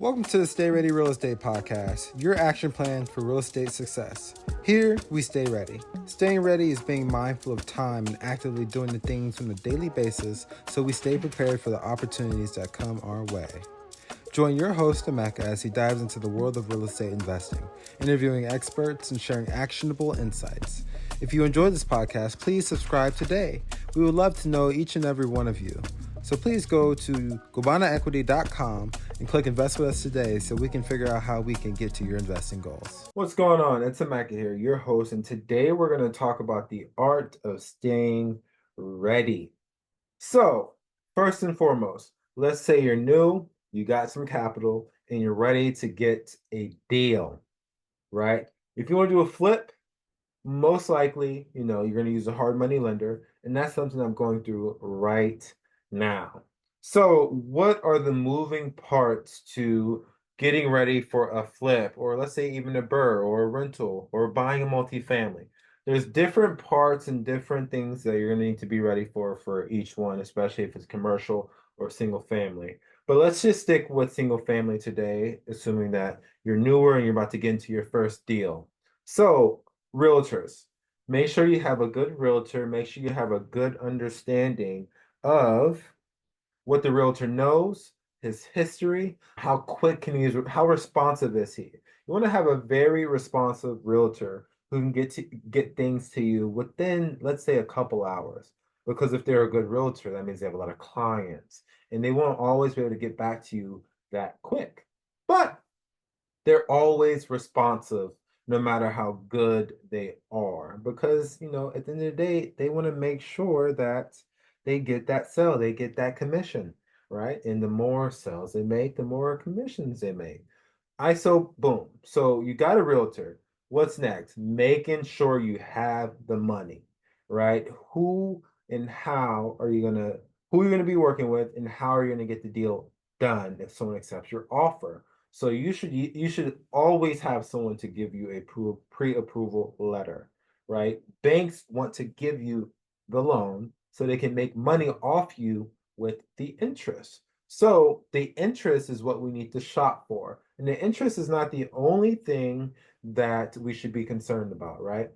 Welcome to the Stay Ready Real Estate Podcast, your action plan for real estate success. Here, we stay ready. Staying ready is being mindful of time and actively doing the things on a daily basis so we stay prepared for the opportunities that come our way. Join your host, Emeka, as he dives into the world of real estate investing, interviewing experts and sharing actionable insights. If you enjoyed this podcast, please subscribe today. We would love to know each and every one of you. So please go to ogbonnaequity.com and click Invest with us today so we can figure out how we can get to your investing goals. What's going on? It's Emeka here, your host, and today we're going to talk about the art of staying ready. So, first and foremost, let's say you're new, you got some capital, and you're ready to get a deal, right? If you want to do a flip, most likely, you're going to use a hard money lender, and that's something I'm going through right now. So, what are the moving parts to getting ready for a flip, or let's say even a BRRRR or a rental or buying a multifamily? There's different parts and different things that you're going to need to be ready for each one, especially if it's commercial or single family. But let's just stick with single family today, assuming that you're newer and you're about to get into your first deal. So, realtors, make sure you have a good realtor, make sure you have a good understanding of what the realtor knows, his history, how quick can he use, how responsive is he? You want to have a very responsive realtor who can get things to you within, let's say, a couple hours. Because if they're a good realtor, that means they have a lot of clients, and they won't always be able to get back to you that quick. But they're always responsive no matter how good they are, because at the end of the day they want to make sure that they get that sale, they get that commission, right? And the more sales they make, the more commissions they make. ISO, boom. So you got a realtor. What's next? Making sure you have the money, right? And how are you gonna who are you gonna be working with, and how are you gonna get the deal done if someone accepts your offer? So you should always have someone to give you a pre-approval letter, right? Banks want to give you the loan so they can make money off you with the interest. So the interest is what we need to shop for. And the interest is not the only thing that we should be concerned about, right?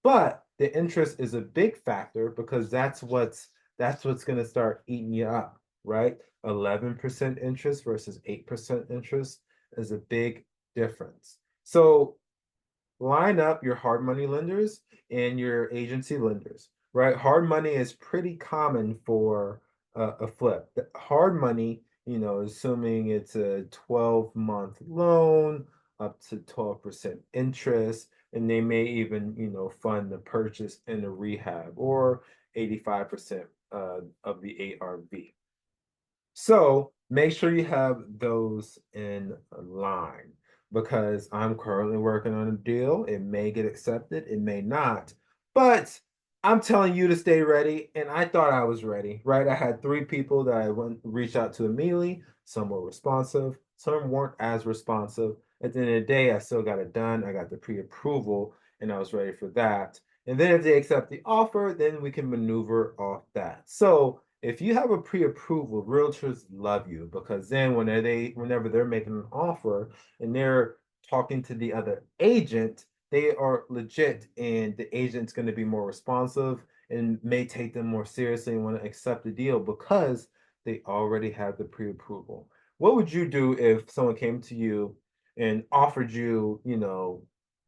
But the interest is a big factor because that's what's going to start eating you up, right? 11% interest versus 8% interest is a big difference. So line up your hard money lenders and your agency lenders, right? Hard money is pretty common for a flip. The hard money, assuming it's a 12-month loan, up to 12% interest, and they may even, fund the purchase and the rehab, or 85% of the ARV. So make sure you have those in line, because I'm currently working on a deal. It may get accepted, it may not, but I'm telling you to stay ready. And I thought I was ready, right? I had 3 people that I reached out to immediately. Some were responsive, some weren't as responsive. At the end of the day, I still got it done. I got the pre-approval, and I was ready for that. And then if they accept the offer, then we can maneuver off that. So if you have a pre-approval, realtors love you, because then whenever they're making an offer and they're talking to the other agent, they are legit, and the agent's going to be more responsive and may take them more seriously and want to accept the deal because they already have the pre-approval. What would you do if someone came to you and offered you,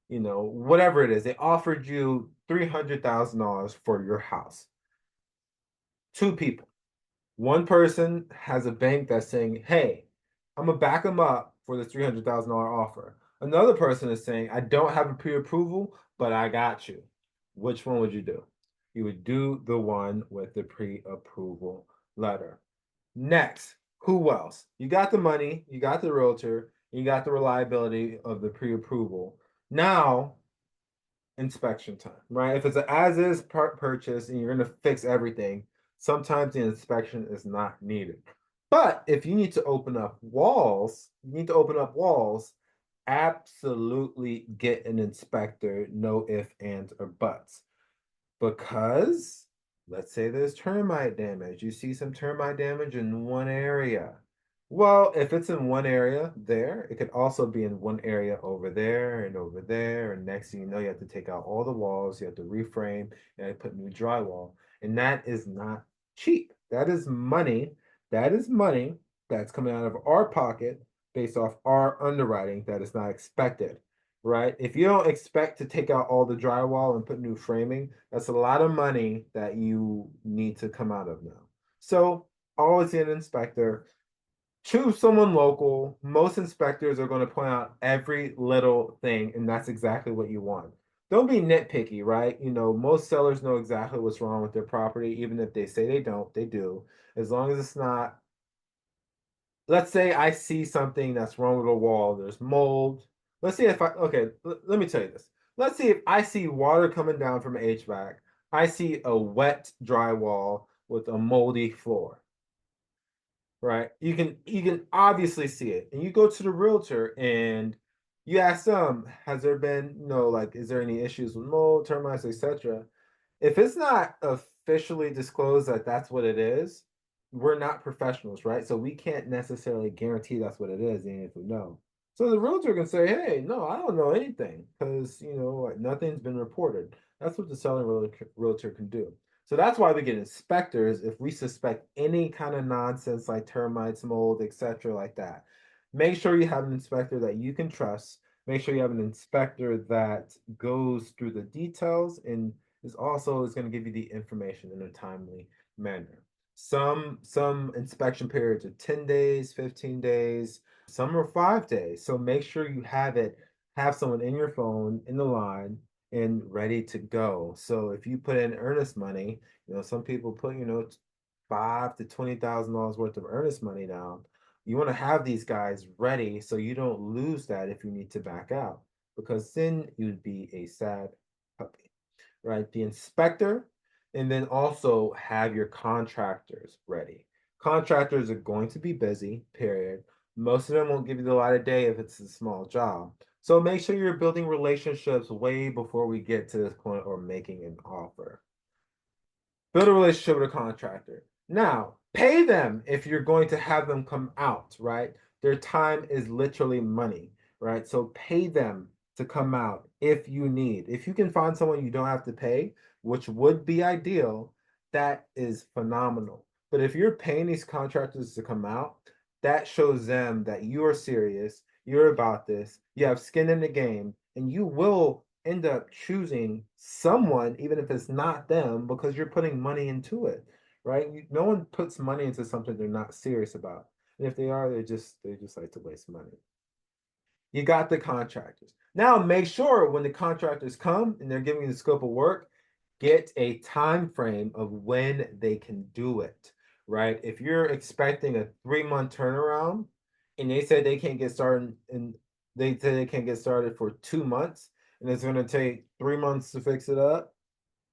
whatever it is, they offered you $300,000 for your house? 2 people. One person has a bank that's saying, hey, I'm gonna back them up for this $300,000 offer. Another person is saying, I don't have a pre-approval, but I got you. Which one would you do? You would do the one with the pre-approval letter. Next, who else? You got the money, you got the realtor, you got the reliability of the pre-approval. Now, inspection time, right? If it's an as-is purchase and you're going to fix everything, sometimes the inspection is not needed. But if you need to open up walls, absolutely get an inspector, no ifs, ands, or buts. Because let's say there's termite damage. You see some termite damage in one area. Well, if it's in one area there, it could also be in one area over there. And next thing you know, you have to take out all the walls, you have to reframe, and put new drywall. And that is not cheap. That is money. That is money that's coming out of our pocket based off our underwriting that is not expected, right? If you don't expect to take out all the drywall and put new framing, that's a lot of money that you need to come out of now. So always get an inspector. Choose someone local. Most inspectors are going to point out every little thing, and that's exactly what you want. Don't be nitpicky, right? Most sellers know exactly what's wrong with their property, even if they say they don't, they do. As long as it's not, let's say I see something that's wrong with a wall, there's mold. Let's see if okay, let me tell you this. Let's see if I see water coming down from HVAC. I see a wet drywall with a moldy floor, right? You can obviously see it. And you go to the realtor and you ask them, has there been, like, is there any issues with mold, termites, etc.? If it's not officially disclosed that that's what it is, we're not professionals, right? So we can't necessarily guarantee that's what it is, even if we know. So the realtor can say, hey, no, I don't know anything because, like, nothing's been reported. That's what the selling realtor can do. So that's why we get inspectors if we suspect any kind of nonsense like termites, mold, etc., like that. Make sure you have an inspector that you can trust. Make sure you have an inspector that goes through the details and is going to give you the information in a timely manner. Some inspection periods are 10 days, 15 days, some are 5 days. So make sure you have someone in your phone in the line and ready to go. So if you put in earnest money, some people put, five to $20,000 worth of earnest money down. You want to have these guys ready so you don't lose that if you need to back out, because then you'd be a sad puppy, right? The inspector, and then also have your contractors ready. Contractors are going to be busy, period. Most of them won't give you the light of day if it's a small job. So make sure you're building relationships way before we get to this point or making an offer. Build a relationship with a contractor. Now, pay them if you're going to have them come out, right? Their time is literally money, right? So pay them to come out if you need. If you can find someone you don't have to pay, which would be ideal, that is phenomenal. But if you're paying these contractors to come out, that shows them that you are serious, you're about this, you have skin in the game, and you will end up choosing someone, even if it's not them, because you're putting money into it, right? No one puts money into something they're not serious about. And if they are, they just like to waste money. You got the contractors. Now make sure when the contractors come and they're giving you the scope of work, get a time frame of when they can do it, right? If you're expecting a 3-month turnaround and they said they can't get started and they say they can't get started for 2 months and it's going to take 3 months to fix it up,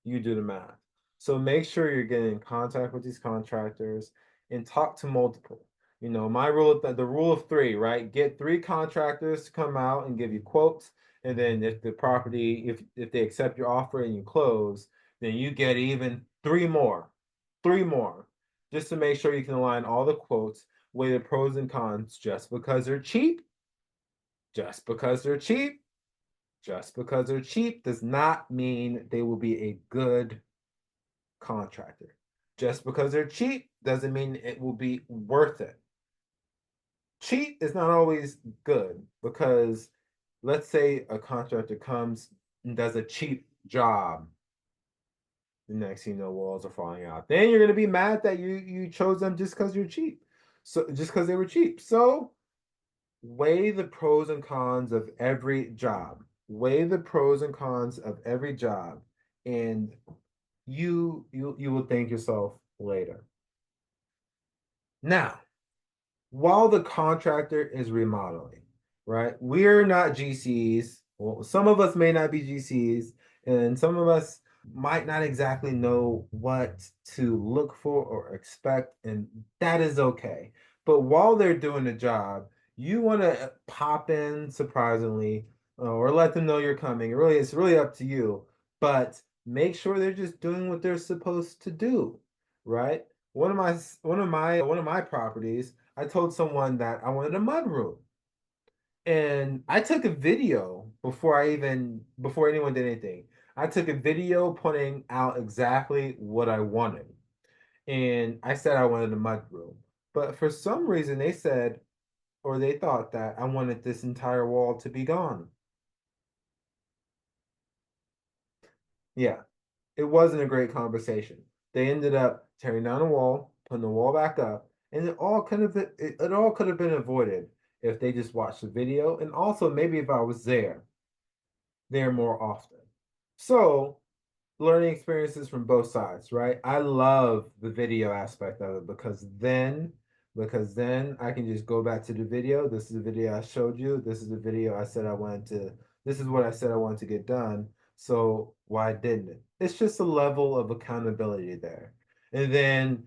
you do the math. So make sure you're getting in contact with these contractors and talk to multiple. My rule, the rule of three, right? Get 3 contractors to come out and give you quotes. And then if the property, if they accept your offer and you close, then you get even three more, just to make sure you can align all the quotes, weigh the pros and cons. Just because they're cheap, just because they're cheap does not mean they will be a good contractor. Just because they're cheap doesn't mean it will be worth it. Cheap is not always good because let's say a contractor comes and does a cheap job. The next thing you know, walls are falling out. Then you're gonna be mad that you chose them just because you're cheap. So just because they were cheap. So weigh the pros and cons of every job. Weigh the pros and cons of every job, and you will thank yourself later. Now, while the contractor is remodeling, right? We're not GCs. Well, some of us may not be GCs, and some of us might not exactly know what to look for or expect, and that is okay. But while they're doing the job, you want to pop in surprisingly, or let them know you're coming. It's really up to you, but make sure they're just doing what they're supposed to do, right? One of my properties, I told someone that I wanted a mud room. And I took a video before anyone did anything. I took a video pointing out exactly what I wanted. And I said I wanted a mud room. But for some reason they said or they thought that I wanted this entire wall to be gone. Yeah, it wasn't a great conversation. They ended up tearing down the wall, putting the wall back up, and it all could have been avoided if they just watched the video, and also maybe if I was there more often. So learning experiences from both sides, right? I love the video aspect of it because then I can just go back to the video. This is the video I showed you. This is what I said I wanted to get done. So why didn't it? It's just a level of accountability there. And then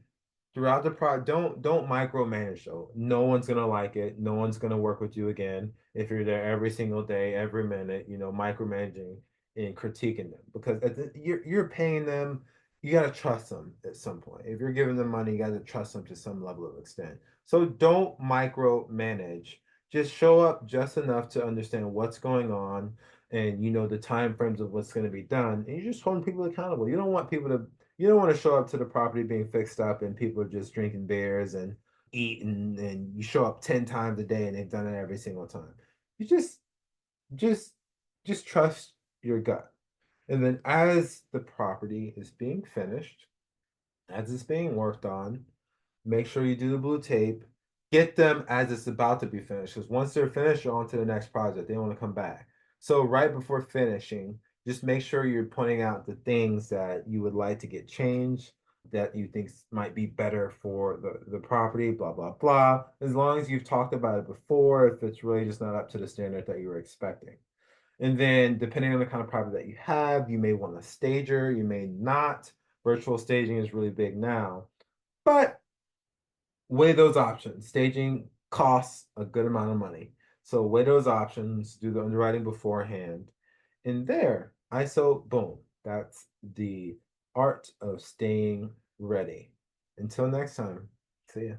throughout the don't micromanage though. No one's gonna like it. No one's gonna work with you again if you're there every single day, every minute, micromanaging and critiquing them because you're paying them. You got to trust them at some point. If you're giving them money, you got to trust them to some level of extent. So don't micromanage. Just show up just enough to understand what's going on and the time frames of what's going to be done. And you're just holding people accountable. You don't want to show up to the property being fixed up and people are just drinking beers and eating and you show up 10 times a day and they've done it every single time. You just just trust your gut. And then as the property is being finished, as it's being worked on, make sure you do the blue tape. Get them as it's about to be finished. Because once they're finished, you're on to the next project. They want to come back. So right before finishing, just make sure you're pointing out the things that you would like to get changed, that you think might be better for the property, blah, blah, blah. As long as you've talked about it before, if it's really just not up to the standard that you were expecting. And then depending on the kind of property that you have, you may want a stager, you may not. Virtual staging is really big now. But weigh those options. Staging costs a good amount of money. So weigh those options, do the underwriting beforehand. And there, ISO, boom. That's the art of staying ready. Until next time, see ya.